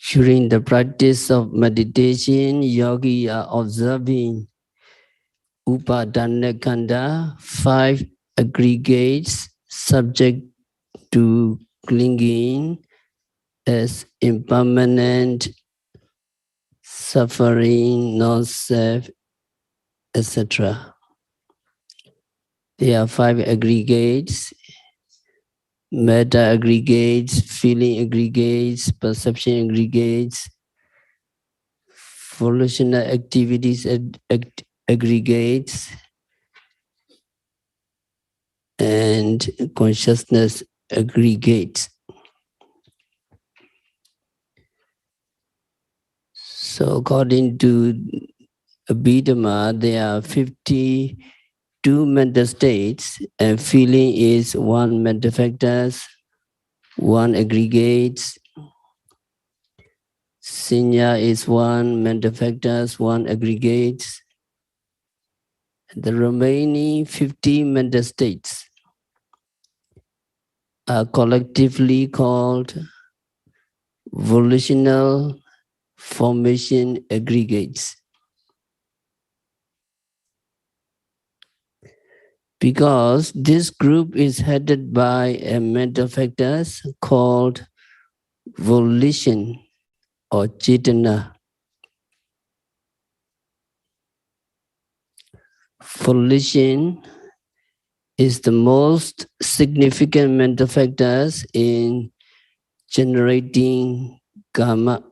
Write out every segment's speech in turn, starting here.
During the practice of meditation, yogi are observing Upadana-khandha, 5 aggregates subject to clinging as impermanent, suffering, non-self, etc. There are 5 aggregates: metta aggregates, feeling aggregates, perception aggregates, volitional activities aggregates, and consciousness aggregates. So according to Abhidhamma, there are 52 mental states, and feeling is 1 mental factors, 1 aggregates. Sinya is 1 mental factors, 1 aggregates. The remaining 50 mental states are collectively called volitional formation aggregates. Because this group is headed by a mental factors called volition or cetana. Volition is the most significant mental factors in generating karma.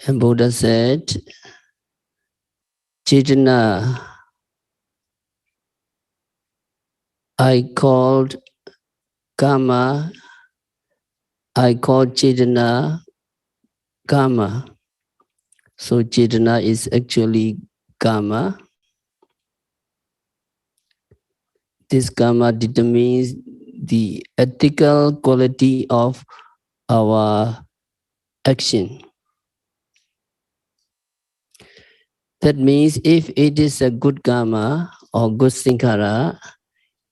And Buddha said, cetana, I called karma, I called cetana karma. So cetana is actually karma. This karma determines the ethical quality of our action. That means if it is a good karma or good saṅkhāra,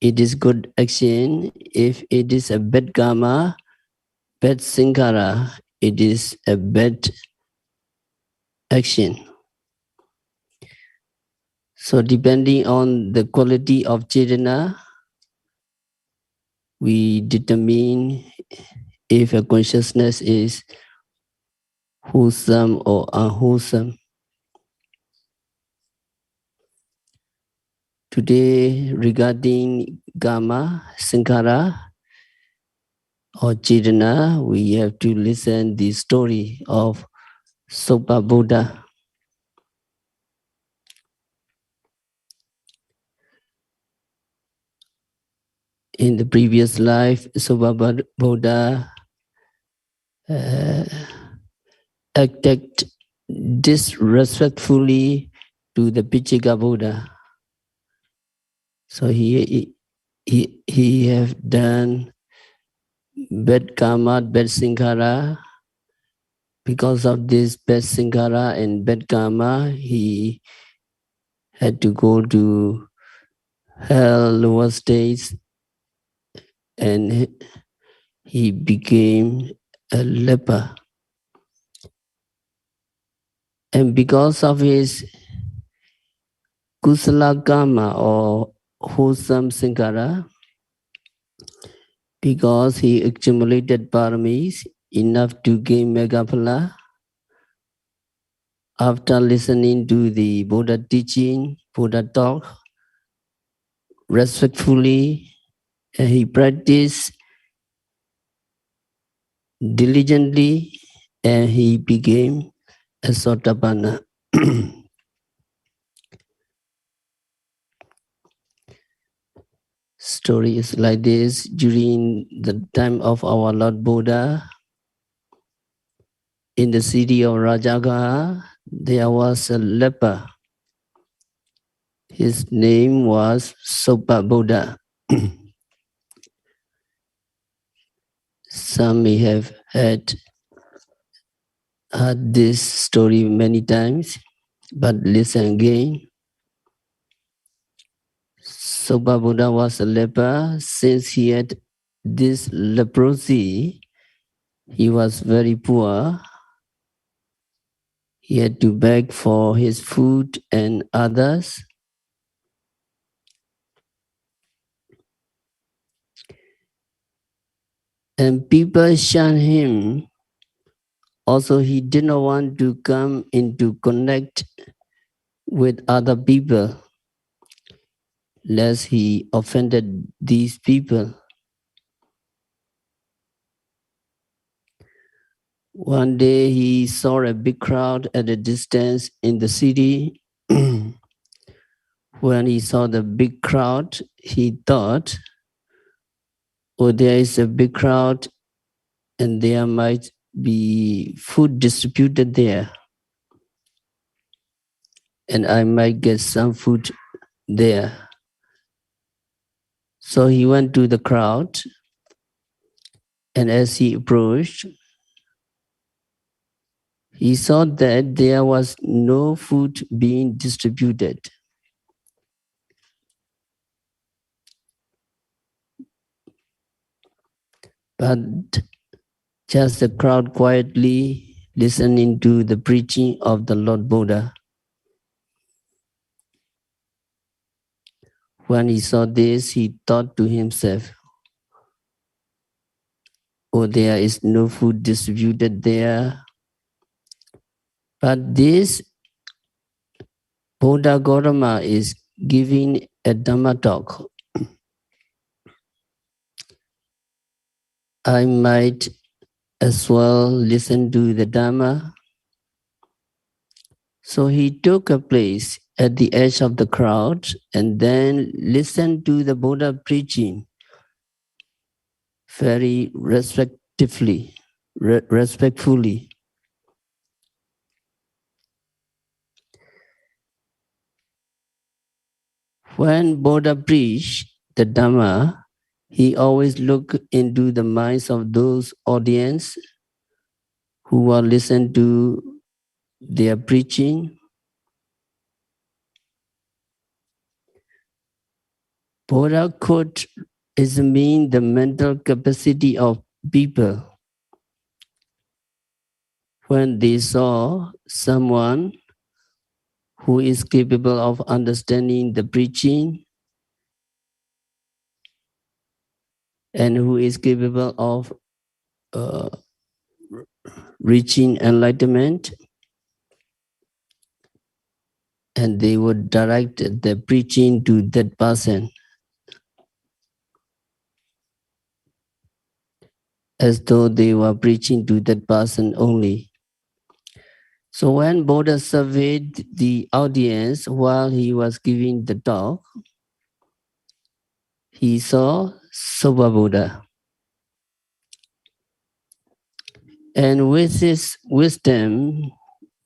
it is good action. If it is a bad karma, bad saṅkhāra, it is a bad action. So depending on the quality of cetana, we determine if a consciousness is wholesome or unwholesome. Today, regarding karma, saṅkhāra, or cetana, we have to listen the story of Sopa Buddha. In the previous life, Sopa Buddha acted disrespectfully to the Pichika Buddha. So he have done bad karma, bad saṅkhāra. Because of this bad saṅkhāra and bad karma, he had to go to hell, lower states, and he became a leper. And because of his kusala karma or wholesome saṅkhāra, because he accumulated paramis enough to gain megaphala, after listening to the Buddha teaching, Buddha talk, respectfully, and he practiced diligently, and he became a Sotapanna. Story is like this. During the time of our Lord Buddha, in the city of Rajagaha, there was a leper. His name was Sopa Buddha. Some may have heard this story many times, but listen again. Sopa Buddha was a leper. Since he had this leprosy, He was very poor. He had to beg for his food and others. And people shunned him. Also, he did not want to come into connect with other people, lest he offended these people. One day he saw a big crowd at a distance in the city. When he saw the big crowd, he thought, oh, there is a big crowd and there might be food distributed there. And I might get some food there. So he went to the crowd, and as he approached, he saw that there was no food being distributed. But just the crowd quietly listening to the preaching of the Lord Buddha. When he saw this, he thought to himself, oh, there is no food distributed there. But this Buddha Gautama is giving a Dhamma talk. I might as well listen to the Dhamma. So he took a place at the edge of the crowd and then listened to the Buddha preaching very respectfully. When Buddha preached the Dhamma, he always looked into the minds of those audience who were listening to their preaching. Buddha could examine the mental capacity of people. When they saw someone who is capable of understanding the preaching and who is capable of reaching enlightenment, and they would direct the preaching to that person as though they were preaching to that person only. So when Buddha surveyed the audience while he was giving the talk, he saw Soba Buddha. And with his wisdom,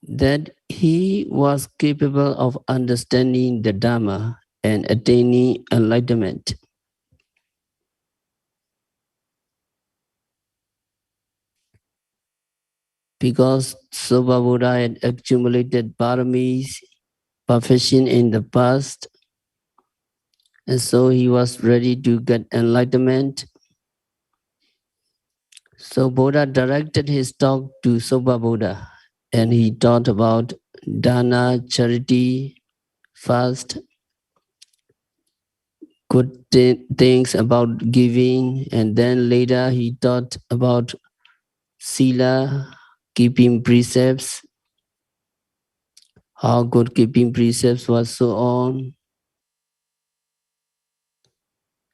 that he was capable of understanding the Dhamma and attaining enlightenment. Because Soba Buddha had accumulated paramis, perfection in the past, and so he was ready to get enlightenment. So Buddha directed his talk to Soba Buddha, and he taught about dana, charity, fast, good things about giving, and then later he taught about sila, keeping precepts, how good keeping precepts was, so on.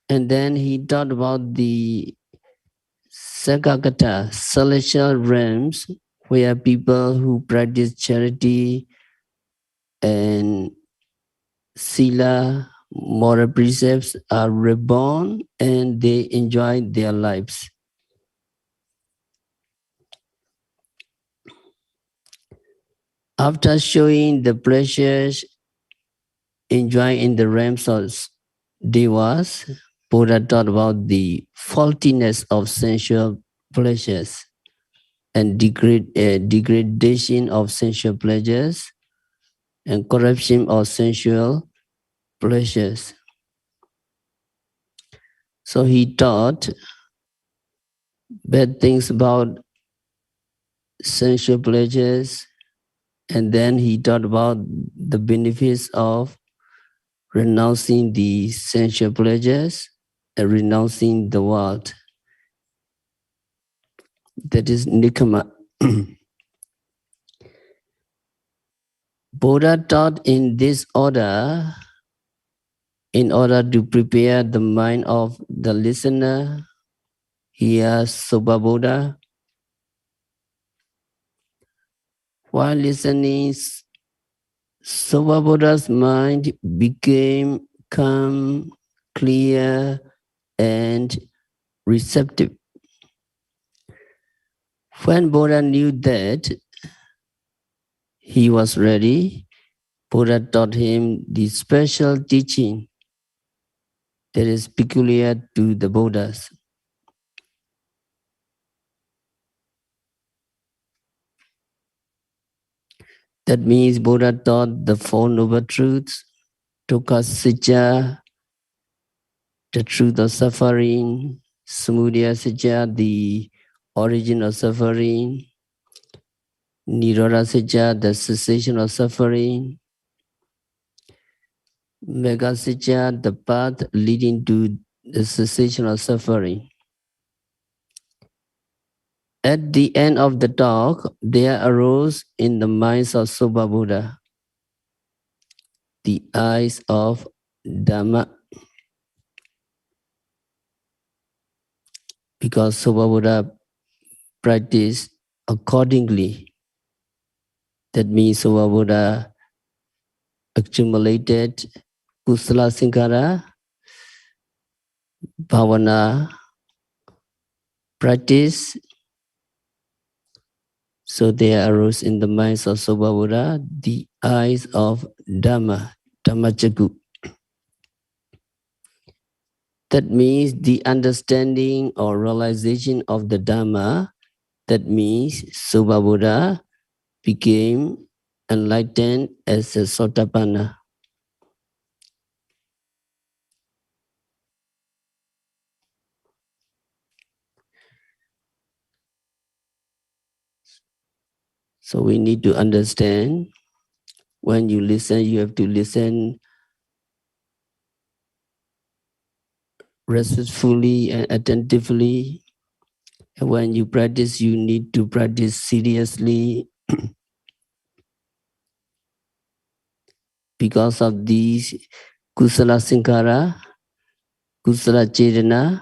And then he taught about the Saṅkhārakkhandha, celestial realms, where people who practice charity and sila, moral precepts, are reborn and they enjoy their lives. After showing the pleasures enjoyed in the realms of devas, Buddha taught about the faultiness of sensual pleasures and degradation of sensual pleasures and corruption of sensual pleasures. So he taught bad things about sensual pleasures, and then he thought about the benefits of renouncing the sensual pleasures and renouncing the world. That is Nikama. Buddha taught in this order in order to prepare the mind of the listener. Here, Buddha. While listening, Buddha's mind became calm, clear, and receptive. When Buddha knew that he was ready, Buddha taught him the special teaching that is peculiar to the Buddhas. That means Buddha taught the Four Noble Truths, Dukkha Sacca, the truth of suffering, Samudaya Sacca, the origin of suffering, Nirodha Sacca, the cessation of suffering, Magga Sacca, the path leading to the cessation of suffering. At the end of the talk, there arose in the minds of Buddha the eyes of Dhamma, because Buddha practiced accordingly. That means Buddha accumulated Kusala Saṅkhāra, Bhavana practice. So there arose in the minds of Buddha the eyes of Dhamma, Dhammacakku. That means the understanding or realization of the Dhamma. That means Buddha became enlightened as a Sotapanna. So we need to understand, when you listen, you have to listen respectfully and attentively. And when you practice, you need to practice seriously. Because of these Kusala Saṅkhāra, Kusala Cetana,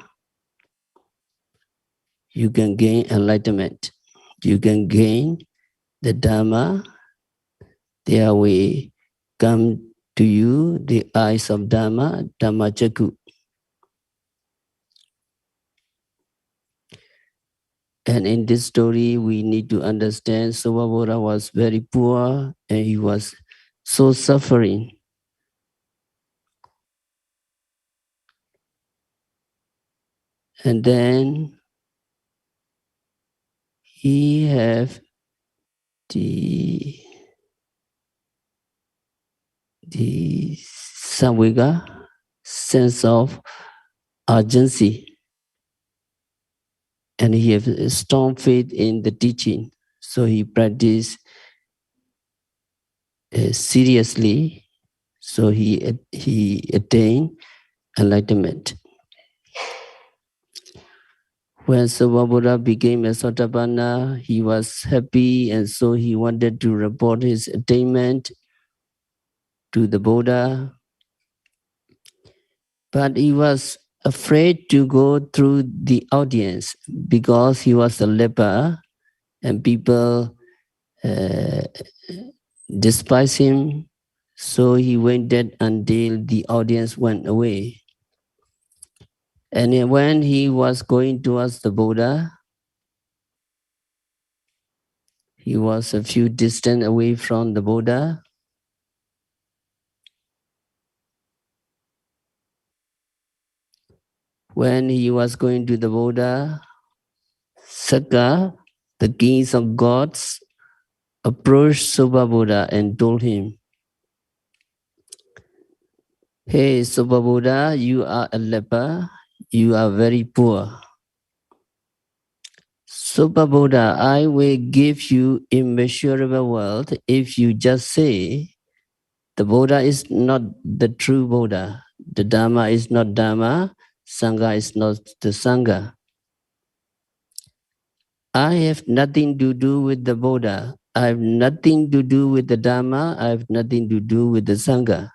you can gain enlightenment. You can gain the Dhamma. There will come to you the eyes of Dhamma, Dhammacakku. And in this story, we need to understand Buddha was very poor and he was so suffering. And then he have the samvega, sense of urgency. And he have a strong faith in the teaching. So he practiced seriously. So he attained enlightenment. When Buddha became a Sotapanna, he was happy, and so he wanted to report his attainment to the Buddha. But he was afraid to go through the audience because he was a leper and people despised him. So he waited until the audience went away. And when he was going towards the Buddha, he was a few distance away from the Buddha. When he was going to the Buddha, Sakka, the kings of gods, approached Buddha and told him, "Hey, Buddha, you are a leper, you are very poor. Super Buddha, I will give you immeasurable wealth if you just say the Buddha is not the true Buddha. The Dharma is not Dharma. Sangha is not the Sangha. I have nothing to do with the Buddha. I have nothing to do with the Dharma. I have nothing to do with the Sangha.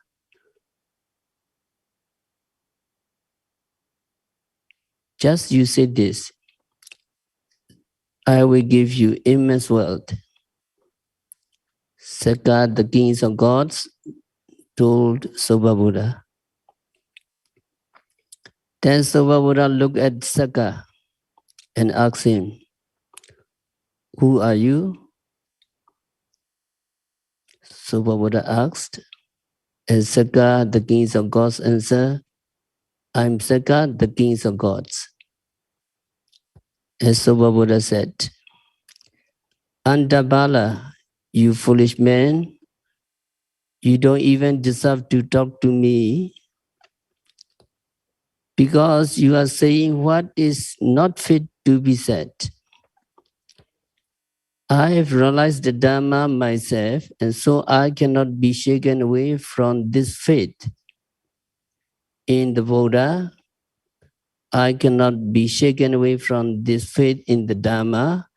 Just you say this. I will give you immense wealth. Sakka, the kings of gods, told Soba Buddha. Then Soba Buddha looked at Sakka and asked him, "Who are you?" Soba Buddha asked, and Sakka, the kings of gods, answered, "I'm Sakka, the kings of gods." And Soba Buddha said, "Andabala, you foolish man, you don't even deserve to talk to me because you are saying what is not fit to be said. I have realized the Dharma myself, and so I cannot be shaken away from this faith in the Buddha. I cannot be shaken away from this faith in the Dharma.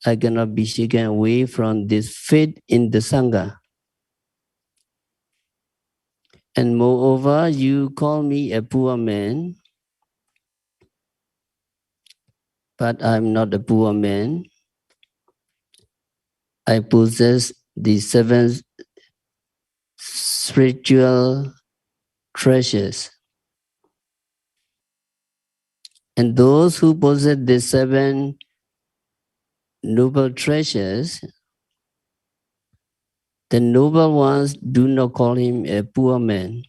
I cannot be shaken away from this faith in the Sangha. And moreover, you call me a poor man, but I'm not a poor man. I possess the 7 spiritual treasures. And those who possess the 7 noble treasures, the noble ones do not call him a poor man."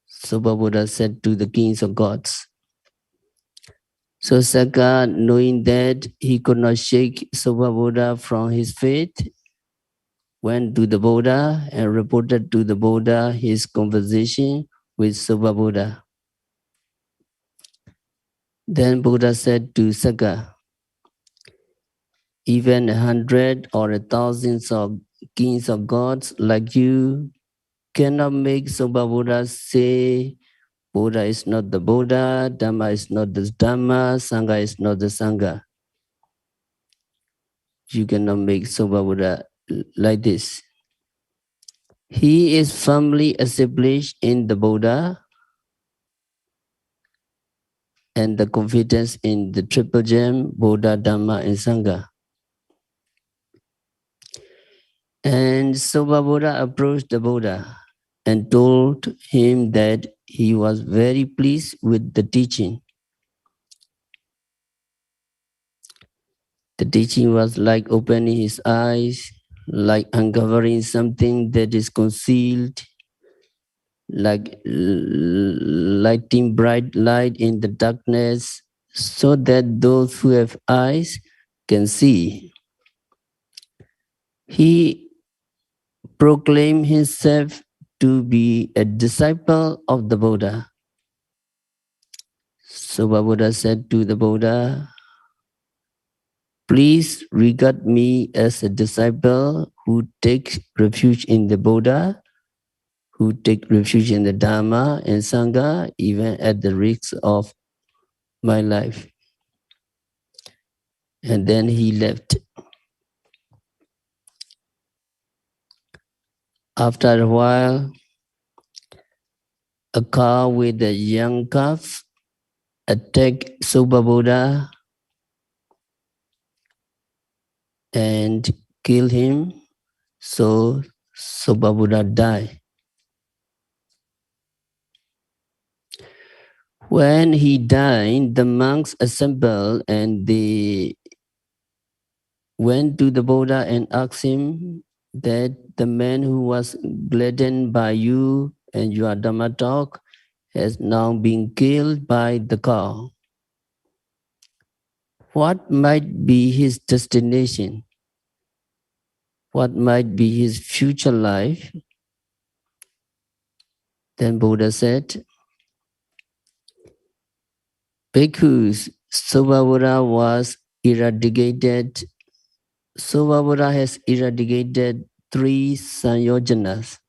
Soba Buddha said to the kings of gods. So Sakka, knowing that he could not shake Soba Buddha from his faith, went to the Buddha and reported to the Buddha his conversation with Soba Buddha. Then Buddha said to Sakka, "Even 100 or 1,000 of kings of gods like you cannot make Soba Buddha say Buddha is not the Buddha, Dhamma is not the Dhamma, Sangha is not the Sangha. You cannot make Soba Buddha like this. He is firmly established in the Buddha and the confidence in the triple gem, Buddha, Dhamma, and Sangha." And Soba Buddha approached the Buddha and told him that he was very pleased with the teaching. The teaching was like opening his eyes, like uncovering something that is concealed, like lighting bright light in the darkness, so that those who have eyes can see. He proclaimed himself to be a disciple of the Buddha. So Buddha said to the Buddha, "Please regard me as a disciple who takes refuge in the Buddha, who take refuge in the Dhamma and Sangha, even at the risk of my life." And then he left. After a while, a cow with a young calf attacked Soba Buddha and killed him. So Soba Buddha died. When he died, the monks assembled and they went to the Buddha and asked him that the man who was gladdened by you and your Dhamma talk has now been killed by the cow. What might be his destination? What might be his future life? Then Buddha said, "Bhikkhus, Saūtā was eradicated. Saūtā has eradicated 3 Sanyojanas,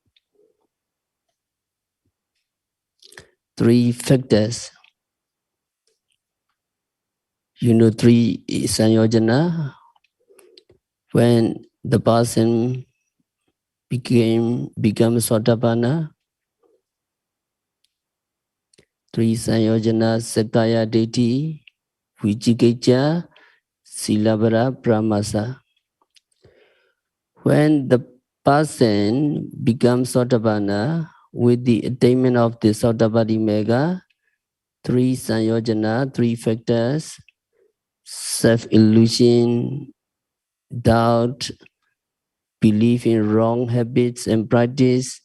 3 factors. You know 3 Sanyojana. When the person become Sotapanna, 3 Sanyojana, Sakaya Detti, Vijigajja, Silabara, Pramasa. When the person becomes Sotapanna, with the attainment of the Sotapatti Mega, 3 Sanyojana, 3 factors, self-illusion, doubt, belief in wrong habits and practice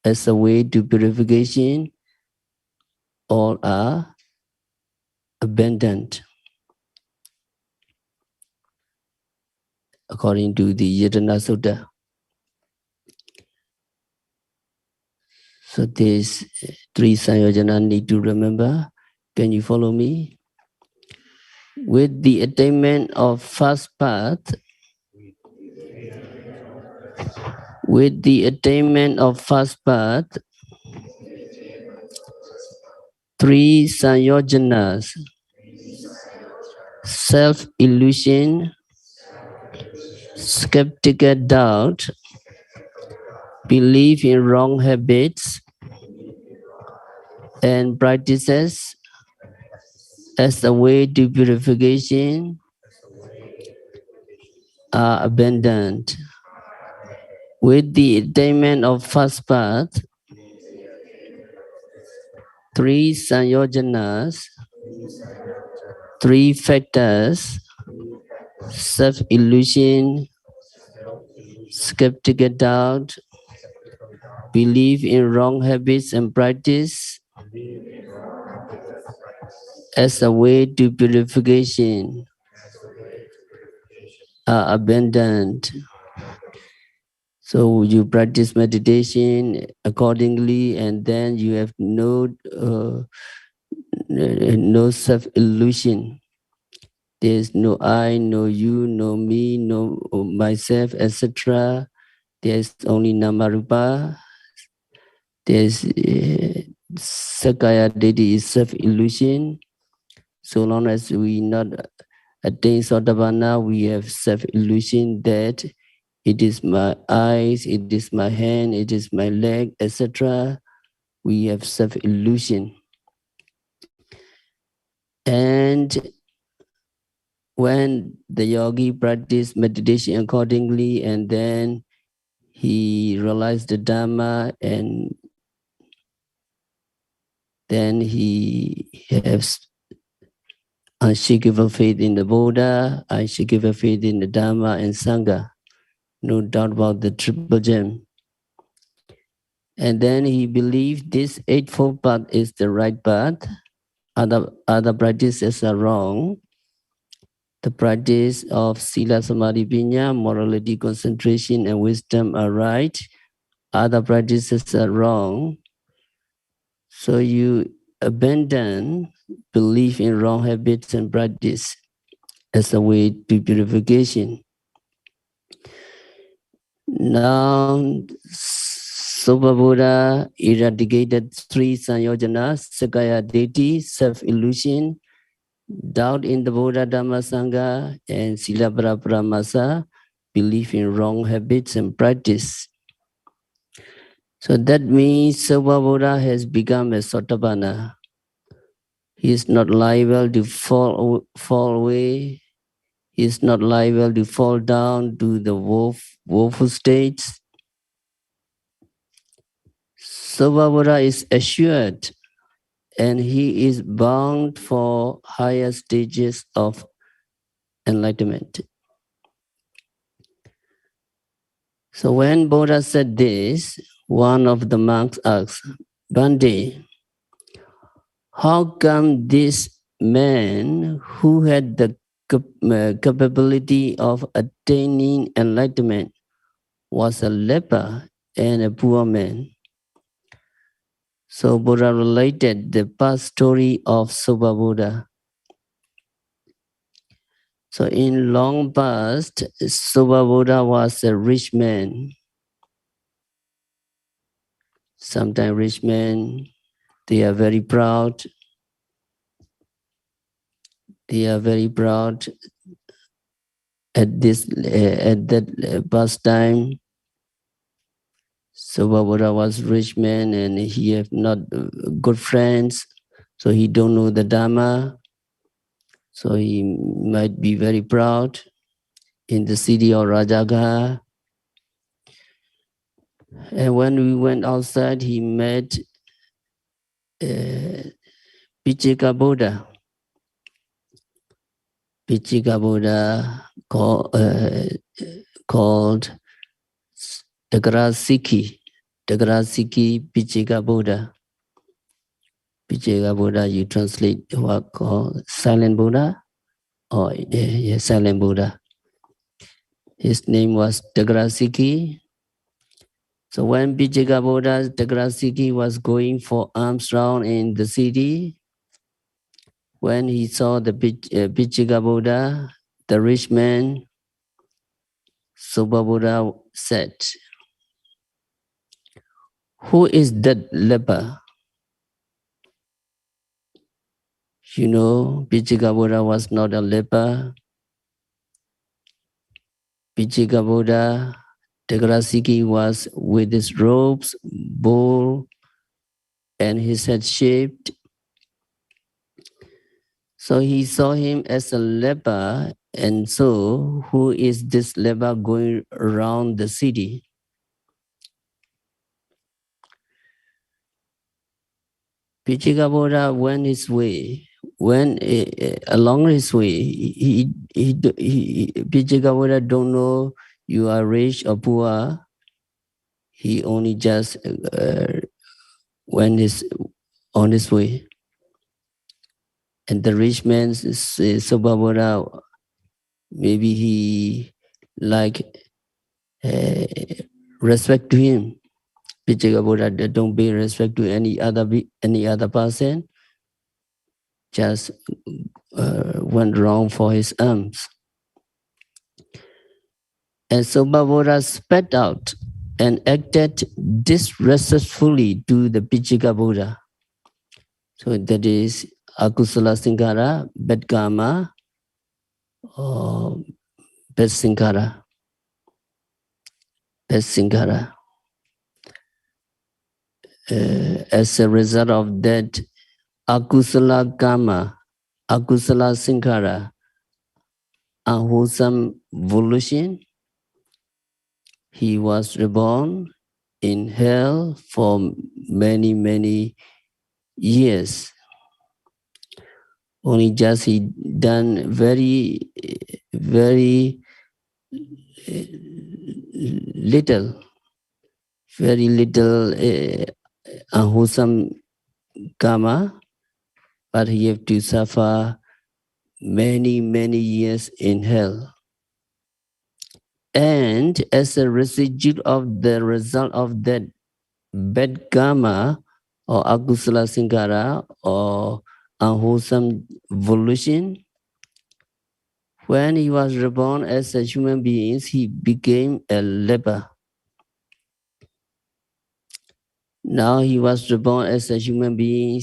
as a way to purification, all are abandoned, according to the Yatana Sutta. So these 3 Sanyojana need to remember. Can you follow me? With the attainment of first path, with the attainment of first path, 3 Sanyojanas, self-illusion, skeptical doubt, belief in wrong habits and practices as a way to purification are abandoned. With the attainment of first path, 3 Sanyojanas, 3 factors, self-illusion, skeptical doubt, belief in wrong habits and practice as a way to purification are abandoned. So you practice meditation accordingly, and then you have no self-illusion. There's no I, no you, no me, no myself, etc. There's only Namarupa. There's Sakaya Detti is self-illusion. So long as we not attain Sotapanna, we have self-illusion that it is my eyes, it is my hand, it is my leg, etc. We have self-illusion. And when the yogi practiced meditation accordingly, and then he realized the Dhamma, and then he has unshakable faith in the Buddha, unshakable faith in the Dhamma and Sangha. No doubt about the triple gem. And then he believed this eightfold path is the right path. Other practices are wrong. The practice of Sila Samadhi Piññā, morality, concentration, and wisdom are right. Other practices are wrong. So you abandon belief in wrong habits and practice as a way to purification. Now, Buddha eradicated 3 Sanyojanas, Sakaya Detti, self-illusion, doubt in the Buddha Dhamma Sangha, and Silabhara Paramasa, belief in wrong habits and practice. So that means Buddha has become a Sotapanna. He is not liable to fall away. He is not liable to fall down to the woeful states. Buddha is assured, and he is bound for higher stages of enlightenment. So when Buddha said this, one of the monks asked, Bhante, how come this man who had the capability of attaining enlightenment was a leper and a poor man? So Buddha related the past story of Buddha. So in long past, Subhabuddha was a rich man. Sometimes rich men, they are very proud. They are very proud at that past time. Subhabuddha was rich man and he have not good friends, so he don't know the Dhamma. So he might be very proud. In the city of Rajagaha, and when we went outside, he met Pichika Buddha. Pichika Buddha called Dagrasiki. Dagrasiki Pichika Buddha. Pichika Buddha, you translate what called silent Buddha? Oh, yeah, silent Buddha. His name was Dagrasiki. So when Pichika Buddha, Dagrasiki was going for alms round in the city, when he saw the Pichika Buddha, the rich man, Subhabuddha said, "Who is that leper?" You know, Pichika Buddha was not a leper. Pichika Buddha, Dagrasiki was with his robes, bowl, and his head shaved. So he saw him as a leper, and so who is this leper going around the city? Pichika Buddha went his way. When along his way, Pichika Buddha don't know you are rich or poor. He only just went on his way. And the rich man, Subhabuddha, maybe he like respect to him. Pichika Buddha don't pay respect to any other person. Just went wrong for his alms. And Subhabuddha spat out and acted disrespectfully to the Pichika Buddha. So that is Akusala Saṅkhāra, bad karma, or bad Saṅkhāra. Bad Saṅkhāra. As a result of that Akusala karma, Akusala Saṅkhāra, unwholesome volition, he was reborn in hell for many, many years. Only just he done very, very little unwholesome karma, but he have to suffer many, many years in hell. And as a residue of the result of that bad karma or akusala saṅkhāra or unwholesome volition, when he was reborn as a human being, he became a leper. Now he was reborn as a human being,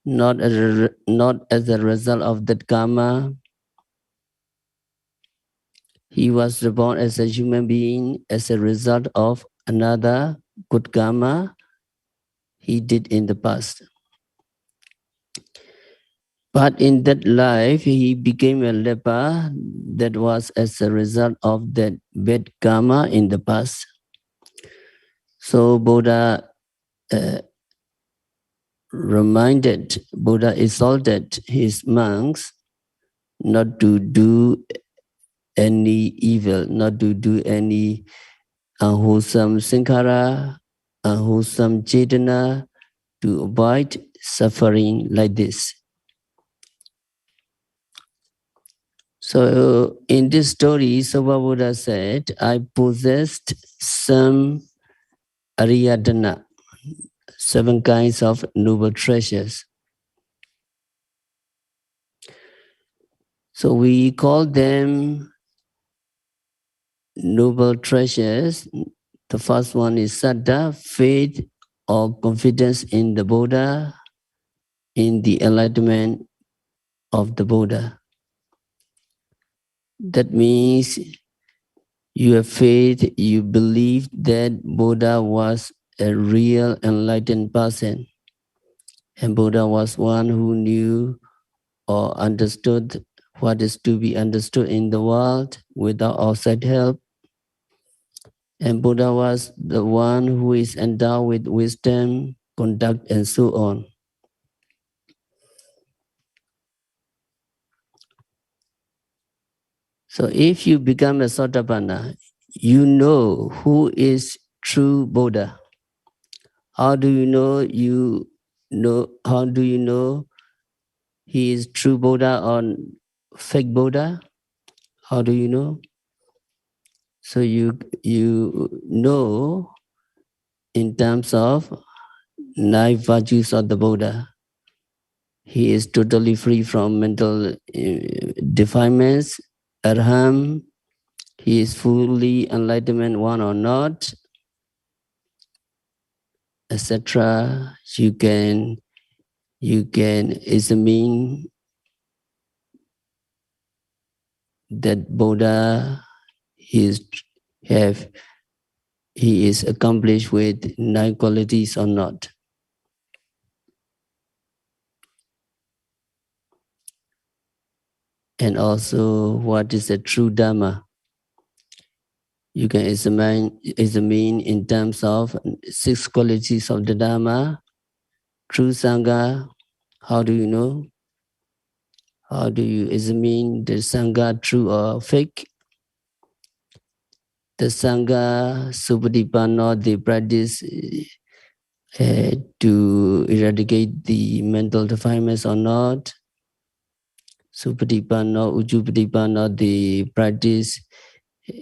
not as a result of that karma. He was reborn as a human being as a result of another good karma he did in the past. But in that life, he became a leper. That was as a result of that bad karma in the past. So Buddha Buddha exalted his monks not to do any evil, not to do any unwholesome saṅkhāra, unwholesome cetana, to avoid suffering like this. So in this story, Subhabuddha said, I possessed some ariyadana, 7 kinds of noble treasures. So we call them noble treasures. The first one is Saddha, faith or confidence in the Buddha, in the enlightenment of the Buddha. That means you have faith, you believe that Buddha was a real enlightened person. And Buddha was one who knew or understood what is to be understood in the world without outside help. And Buddha was the one who is endowed with wisdom, conduct, and so on. So if you become a Sotapanna, you know who is true Buddha. How do you know how do you know he is true Buddha or fake Buddha? How do you know? So you know in terms of 9 virtues of the Buddha. He is totally free from mental defilements, arham. He is fully enlightenment, one or not, etc. You can examine that Buddha is he is accomplished with 9 qualities or not. And also what is the true Dharma. You can examine in terms of 6 qualities of the Dharma. True Sangha, how do you know? How do you examine the Sangha true or fake? The Sangha Supatipanna, they practice to eradicate the mental defilements or not. Supatipanna, Ujupatipanna, they practice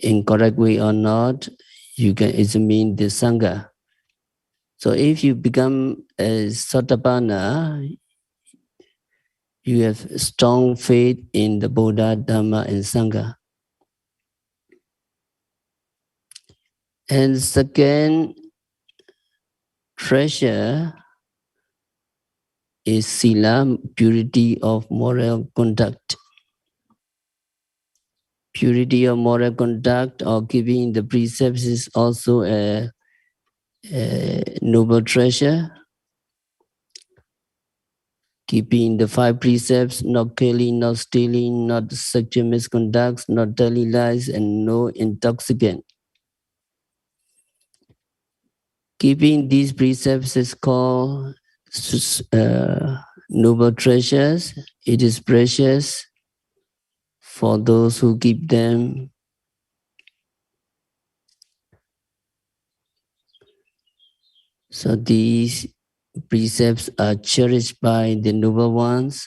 in correct way or not. You can examine the Sangha. So if you become a Sotapanna, you have strong faith in the Buddha, Dhamma, and Sangha. And second treasure is Sila, purity of moral conduct. Purity of moral conduct or keeping the precepts is also a noble treasure. Keeping the 5 precepts, not killing, not stealing, not sexual misconducts, not telling lies, and no intoxicant. Keeping these precepts is called noble treasures. It is precious for those who keep them. So these precepts are cherished by the noble ones.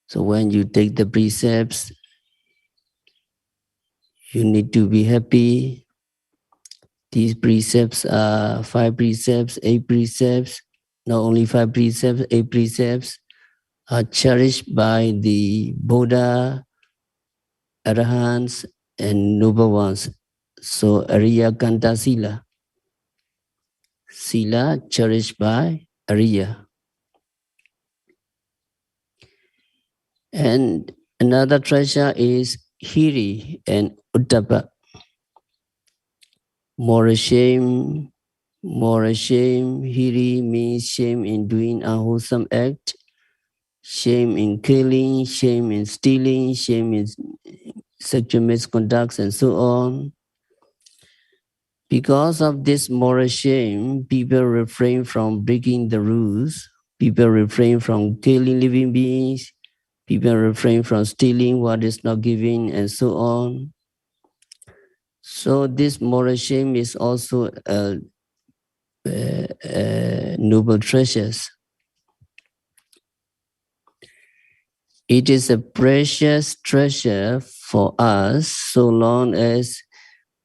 So when you take the precepts, you need to be happy. These precepts are 5 precepts, 8 precepts, not only 5 precepts, 8 precepts are cherished by the Buddha, Arahants, and noble ones. So Ariya Kanta Sila. Sila cherished by Ariya. And another treasure is Hiri and Uttapa. Moral shame. Hiri means shame in doing unwholesome act, shame in killing, shame in stealing, shame in sexual misconduct, and so on. Because of this moral shame, people refrain from breaking the rules. People refrain from killing living beings. People refrain from stealing what is not given, and so on. So this moral shame is also a noble treasures. It is a precious treasure for us so long as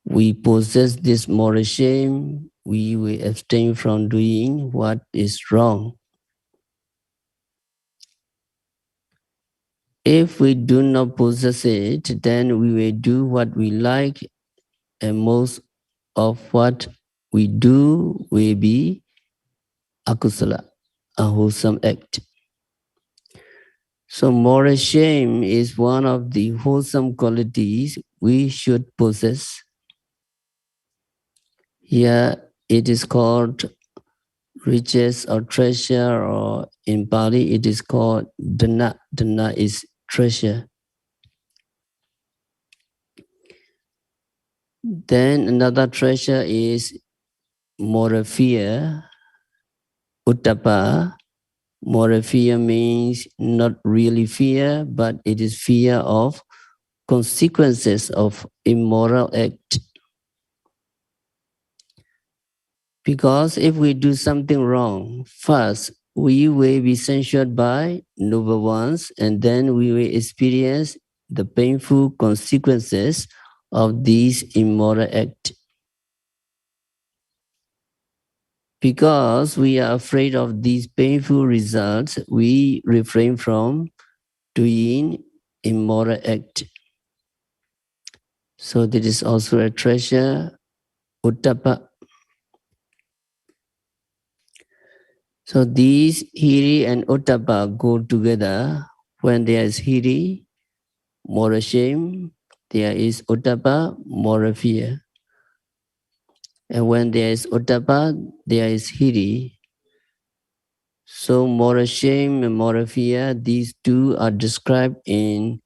we possess this moral shame, we will abstain from doing what is wrong. If we do not possess it, then we will do what we like, and most of what we do will be akusala, a wholesome act. So moral shame is one of the wholesome qualities we should possess. Here it is called riches or treasure, or in Pali it is called dana. Dana is treasure. Then another treasure is moral fear, uttapa. Moral fear means not really fear, but it is fear of consequences of immoral act. Because if we do something wrong, first we will be censured by noble ones, and then we will experience the painful consequences of these immoral acts. Because we are afraid of these painful results, we refrain from doing immoral act. So this is also a treasure, uttapa. So these hiri and uttapa go together. When there is hiri, moral shame, there is uttapa, moral fear. And when there is uttapa, there is hiri. So moral shame and moral fear, these two are described in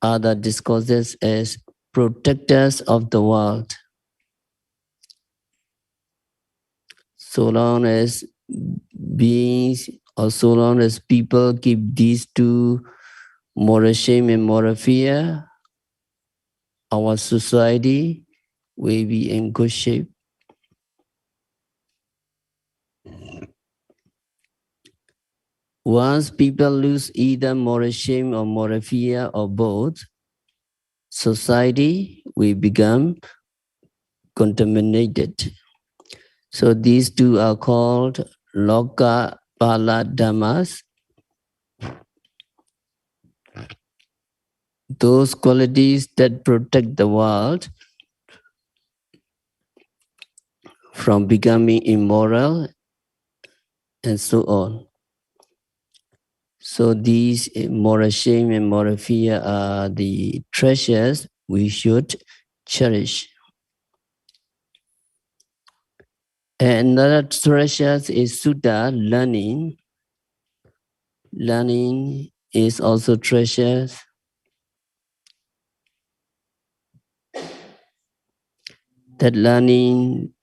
other discourses as protectors of the world. So long as beings or so long as people keep these two, moral shame and moral fear, our society will be in good shape. Once people lose either moral shame or moral fear or both, society will become contaminated. So these two are called Loka Pala Dhammas. Those qualities that protect the world from becoming immoral and so on. So these moral shame and moral fear are the treasures we should cherish. And another treasure is sutta, learning. Learning is also treasures. That learning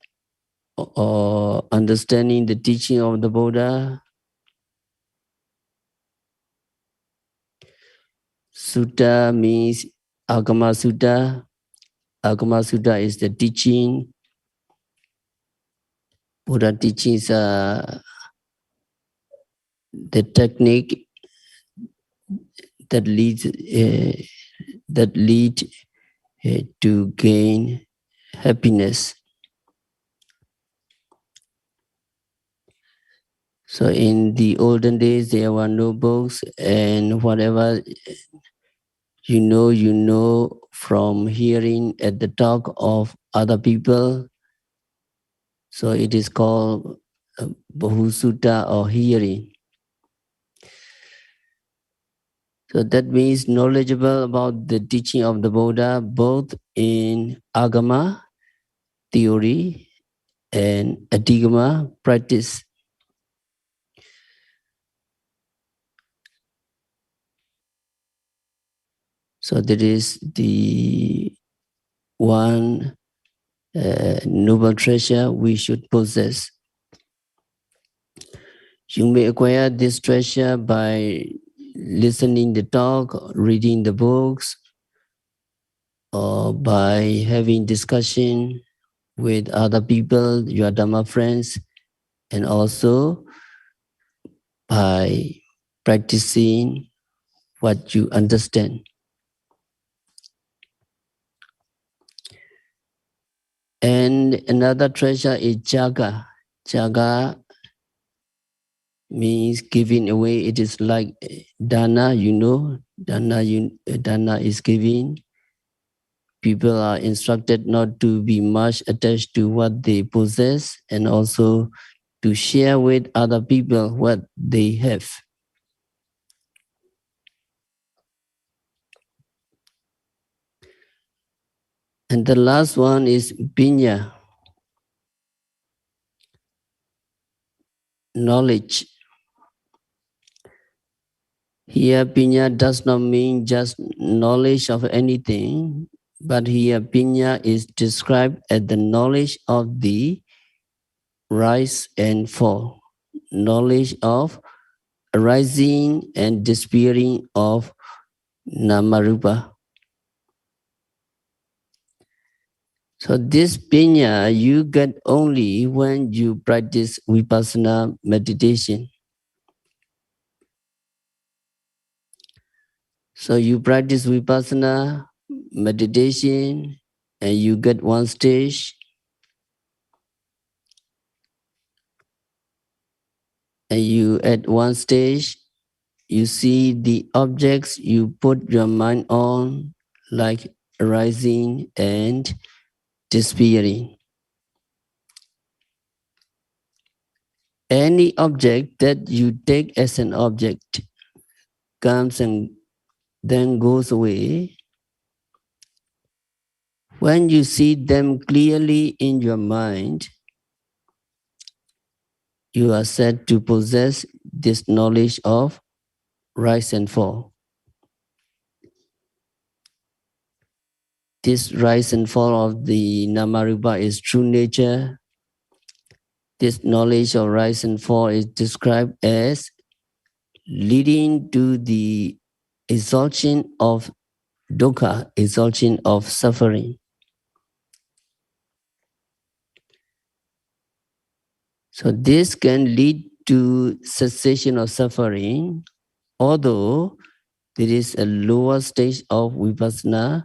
or understanding the teaching of the Buddha. Sutta means Agama Sutta. Agama Sutta is the teaching. Buddha teachings are the technique that lead to gain happiness. So in the olden days, there were no books, and whatever you know from hearing at the talk of other people. So it is called Bahusutta or hearing. So that means knowledgeable about the teaching of the Buddha, both in Agama, theory, and Adhigama, practice. So that is the one noble treasure we should possess. You may acquire this treasure by listening the talk, reading the books, or by having discussion with other people, your Dhamma friends, and also by practicing what you understand. And another treasure is jaga. Jaga means giving away. It is like dana, dana is given. People are instructed not to be much attached to what they possess and also to share with other people what they have. And the last one is pinya, knowledge. Here, pinya does not mean just knowledge of anything, but here pinya is described as the knowledge of the rise and fall, knowledge of arising and disappearing of namarupa. So this pinya you get only when you practice vipassana meditation. So you practice vipassana meditation and you get one stage, and you at one stage you see the objects you put your mind on like arising and disappearing. Any object that you take as an object comes and then goes away. When you see them clearly in your mind, you are said to possess this knowledge of rise and fall. This rise and fall of the namarupa is true nature. This knowledge of rise and fall is described as leading to the exaltation of dukkha, exaltation of suffering. So this can lead to cessation of suffering, although there is a lower stage of vipassana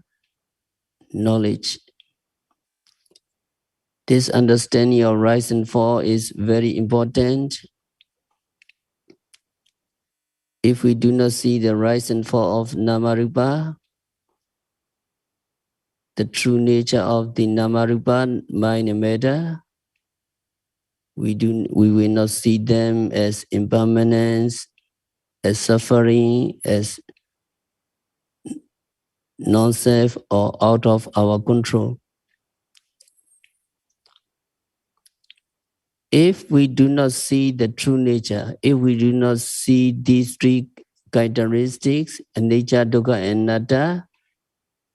knowledge. This understanding of rise and fall is very important. If we do not see the rise and fall of namarupa, the true nature of the namarupa, mind and matter, we will not see them as impermanence, as suffering, as non-self or out of our control. If we do not see the true nature, if we do not see these three characteristics, anicca, dukkha, and anatta,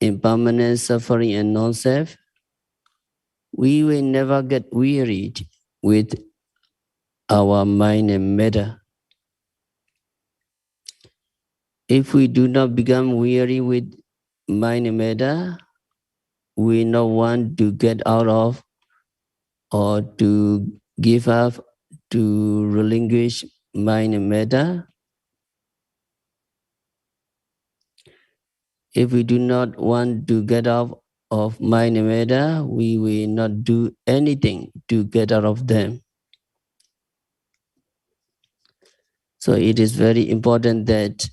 impermanence, suffering, and non-self, we will never get wearied with our mind and matter. If we do not become weary with mind and matter, we not want to get out of or to give up, to relinquish mind and matter. If we do not want to get out of mind and matter, we will not do anything to get out of them. So it is very important that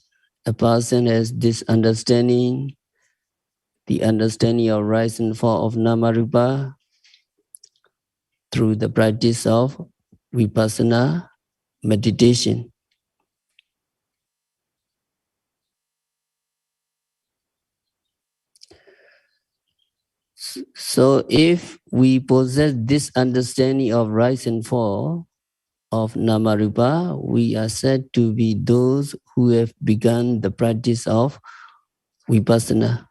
a person has this understanding, the understanding of rise and fall of namarupa through the practice of vipassana meditation. So if we possess this understanding of rise and fall of namarupa, we are said to be those who have begun the practice of vipassana.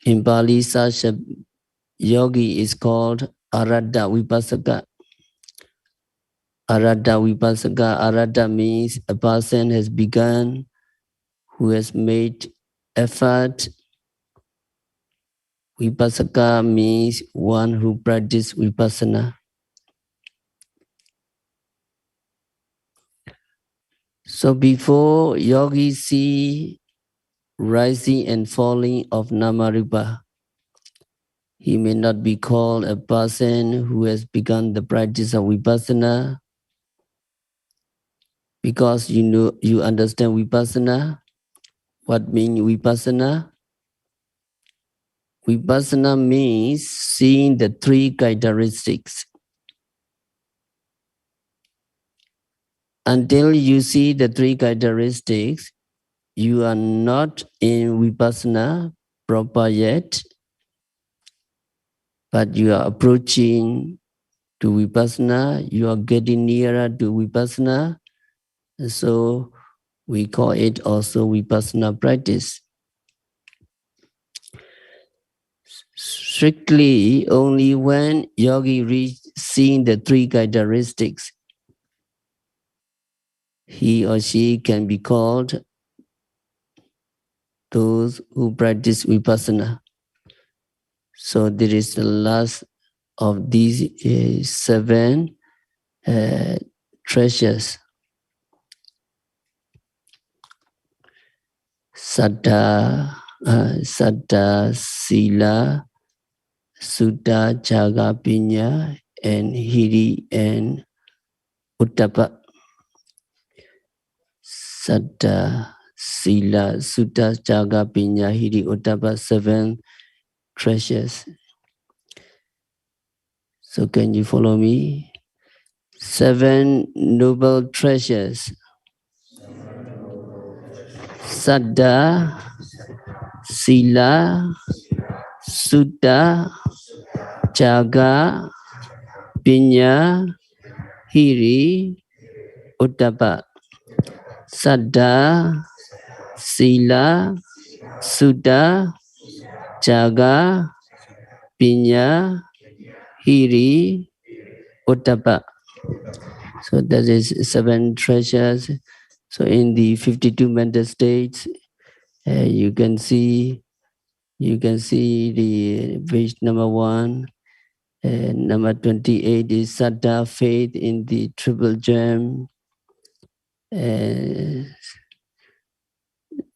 In Pali, such a yogi is called Arada Vipassaka. Arada Vipassaka, Arada means a person has begun, who has made effort. Vipassaka means one who practices vipassana. So before yogis see rising and falling of namarupa, he may not be called a person who has begun the practice of vipassana. because you understand vipassana. What means vipassana? Vipassana means seeing the three characteristics. Until you see the three characteristics, you are not in vipassana proper yet, but you are approaching to vipassana, you are getting nearer to vipassana, and so we call it also vipassana practice. Strictly, only when yogi reach seeing the three characteristics, he or she can be called those who practice vipassana. So there is the last of these seven treasures. Saddha, Sila, Sutta, Jaga, Pinya, and Hiri and Uttapa. Saddha, Sila, Sutta, Jaga, Pinya, Hiri, Uttapa, seven treasures. So can you follow me? Seven noble treasures. Saddha, Sila, Sutta, Jaga, Pinya, Hiri, Uttapa. Saddha, Sila, Sutta, Jaga, Pinya, Hiri, Uttapa. So that is seven treasures. So in the 52 mental states, you can see the page number 1. Number 28 is Saddha, faith in the triple gem.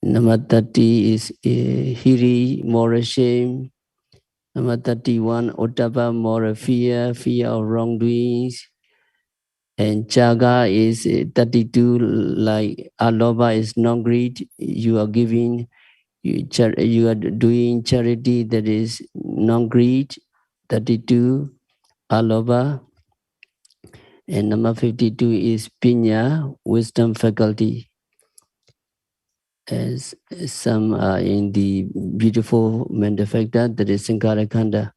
Number 30 is Hiri, moral shame. Number 31, Ottapa, moral fear, fear of wrongdoings. And Jaga is 32, like Aloba is non-greed. You are giving, you are doing charity that is non-greed. 32, Aloba. And number 52 is Pinya, wisdom faculty. As some are in the beautiful manifesta, that is Saṅkhārakkhandha.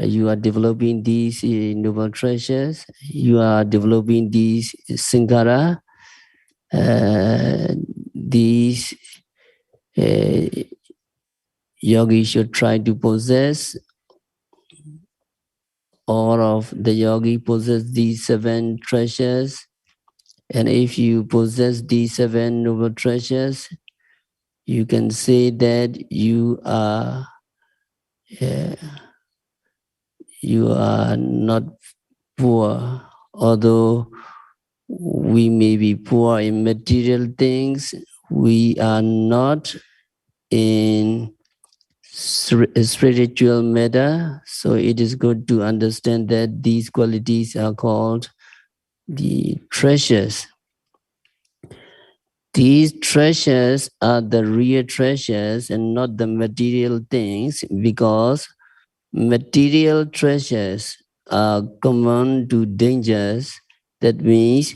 You are developing these noble treasures. You are developing these Saṅkhāra. These yogis should try to possess. All of the yogi possess these seven treasures. And if you possess these seven noble treasures, you can say that you are not poor. Although we may be poor in material things, we are not in spiritual matter. So it is good to understand that these qualities are called the treasures. These treasures are the real treasures and not the material things, because material treasures are common to dangers. That means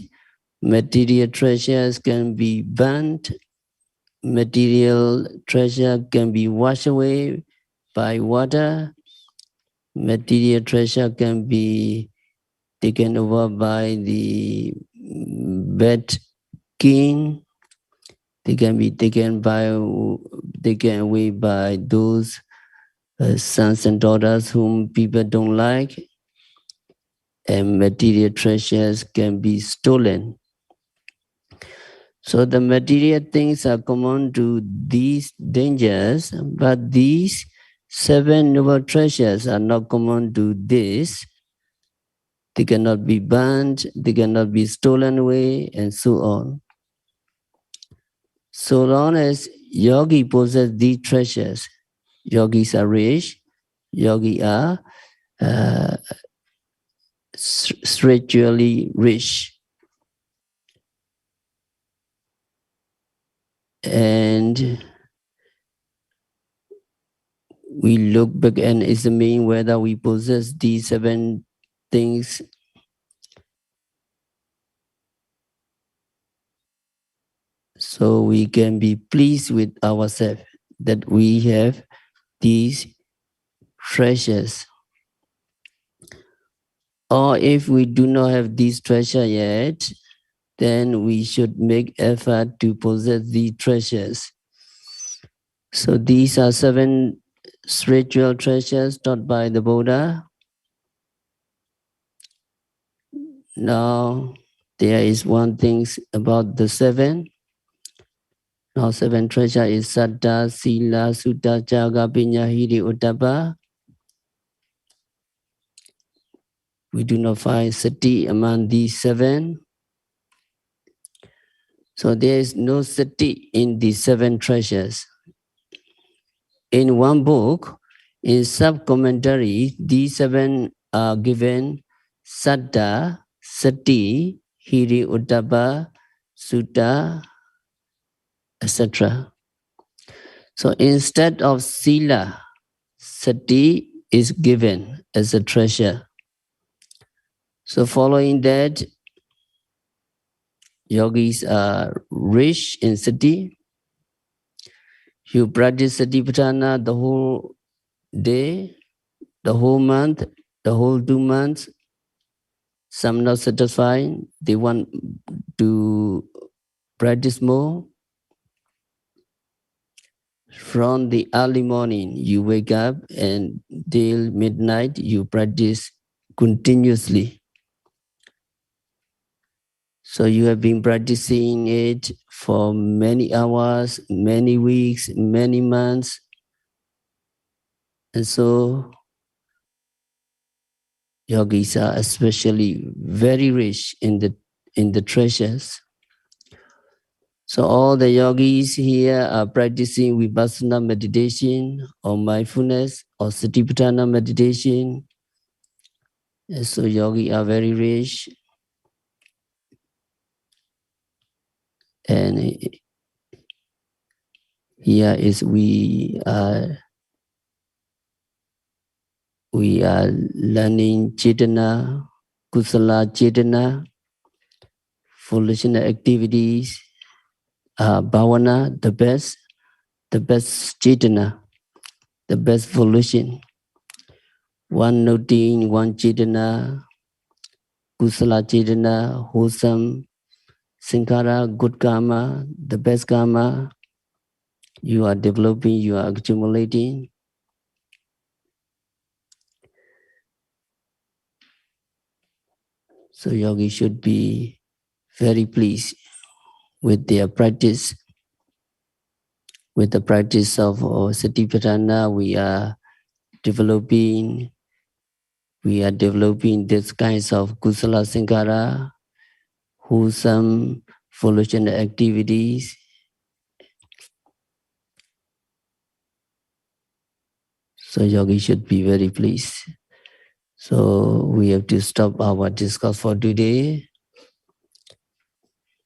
material treasures can be burnt, material treasure can be washed away by water, material treasure can be taken over by the bad king. They can be taken away by those sons and daughters whom people don't like, and material treasures can be stolen. So the material things are common to these dangers, but these seven noble treasures are not common to this. They cannot be burnt, they cannot be stolen away, and so on. So long as yogi possess these treasures, yogis are rich, yogi are spiritually rich. And we look back and examine whether we possess these 7 things. So we can be pleased with ourselves that we have these treasures. Or if we do not have these treasure yet, then we should make effort to possess these treasures. So these are 7 spiritual treasures taught by the Buddha. Now, there is one thing about the 7. Now, 7 treasure is Saddha, Sila, Sutta, Jaga, Pinya, Hiri, Uttapa. We do not find sati among these 7. So there is no sati in these 7 treasures. In one book, in sub-commentary, these 7 are given Saddha, Sati, Hiri, Uttapa, Sutta, etc. So instead of Sila, Sati is given as a treasure. So following that, yogis are rich in Sati. You practice Satipatthana the whole day, the whole month, the whole 2 months. Some not satisfied, they want to practice more. From the early morning, you wake up and till midnight, you practice continuously. So you have been practicing it for many hours, many weeks, many months. And so yogis are especially very rich in the treasures. So all the yogis here are practicing vipassana meditation or mindfulness or satipatthana meditation. And so yogis are very rich. And here is we are learning Chetana, Kusala Chetana, volitional activities, Bhavana, the best Chetana, the best volition. One noting, one Chetana, Kusala Chetana, wholesome, Saṅkhāra, good karma, the best karma. You are developing, you are accumulating. So yogi should be very pleased with their practice. With the practice of Satipatthana, we are developing this kinds of Kusala Saṅkhāra, wholesome volitional activities. So yogi should be very pleased. So we have to stop our discourse for today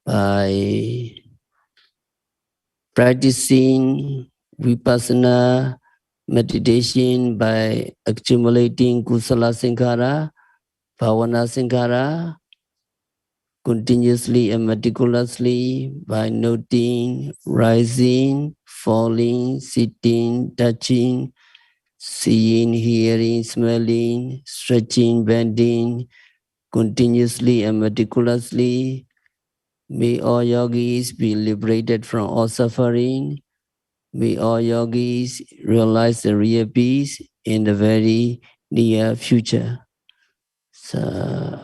by practicing vipassana meditation by accumulating Kusala Saṅkhāra, Bhavana Saṅkhāra, continuously and meticulously by noting, rising, falling, sitting, touching, seeing, hearing, smelling, stretching, bending, continuously and meticulously. May all yogis be liberated from all suffering. May all yogis realize the real peace in the very near future. So